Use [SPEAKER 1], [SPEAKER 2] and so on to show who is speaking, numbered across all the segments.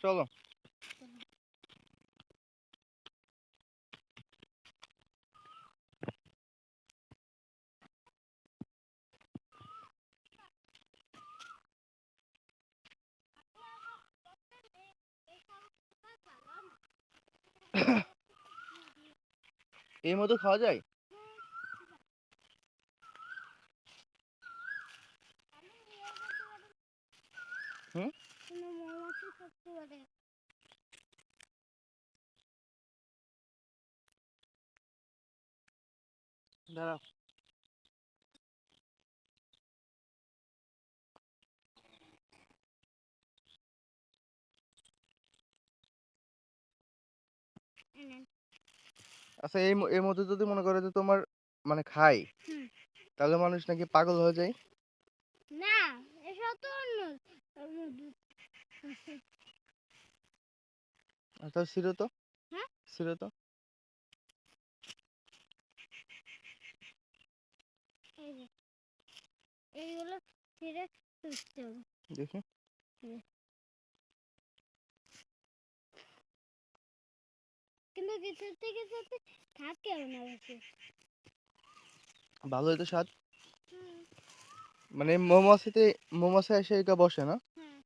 [SPEAKER 1] চলো। এর মধ্যে খাওয়া যায়? হুম, দাঁড়াও। আচ্ছা, এর মধ্যে যদি মনে করো যে তোমার মানে খাই, তাহলে মানুষ নাকি পাগল হয়ে যায়?
[SPEAKER 2] না, এসব তো অন্য।
[SPEAKER 1] আচ্ছা, ছিল তো।
[SPEAKER 2] হ্যাঁ,
[SPEAKER 1] ছিল তো।
[SPEAKER 2] এইগুলো ছিঁড়ে তুলতে হবে।
[SPEAKER 1] দেখি।
[SPEAKER 2] কিন্তু কিছুতে কিছুতে থাকেও না বেশি।
[SPEAKER 1] ভালো হইতো স্বাদ। মানে মৌমাছি এসে এটা বসে না?
[SPEAKER 2] হ্যাঁ,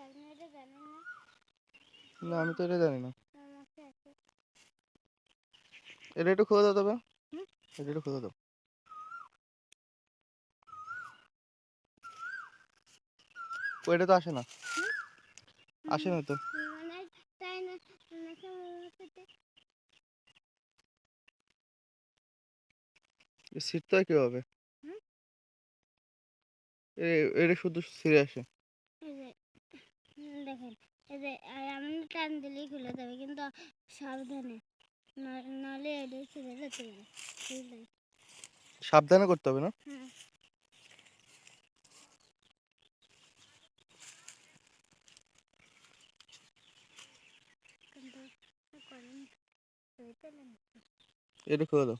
[SPEAKER 2] আপনি এটা জানেন না?
[SPEAKER 1] না, আমি তো এটা জানি না।
[SPEAKER 2] মৌমাছি আছে।
[SPEAKER 1] এটা একটু খুলে দাও তবে। এটা একটু খুলে দাও। এটা তো আসে না। আসে না তো।
[SPEAKER 2] মানে তাই না, নাকি মৌমাছিতে
[SPEAKER 1] ছিটতে হয় কিভাবে? এটা শুধু ছিঁড়ে আসে।
[SPEAKER 2] এই যে দেখেন, এই যে এমন টান দিলেই খুলে যাবে, কিন্তু সাবধানে, নাহলে এটা ছিঁড়ে যেতে পারে। বুঝলেন?
[SPEAKER 1] সাবধানে করতে হবে না?
[SPEAKER 2] হ্যাঁ, কিন্তু করেন পেলেন।
[SPEAKER 1] এটা খুলে দাও।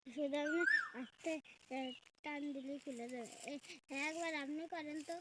[SPEAKER 2] শুধু আপনি আস্তে টান দিলেই খুলে যাবে। একবার আপনি করেন তো।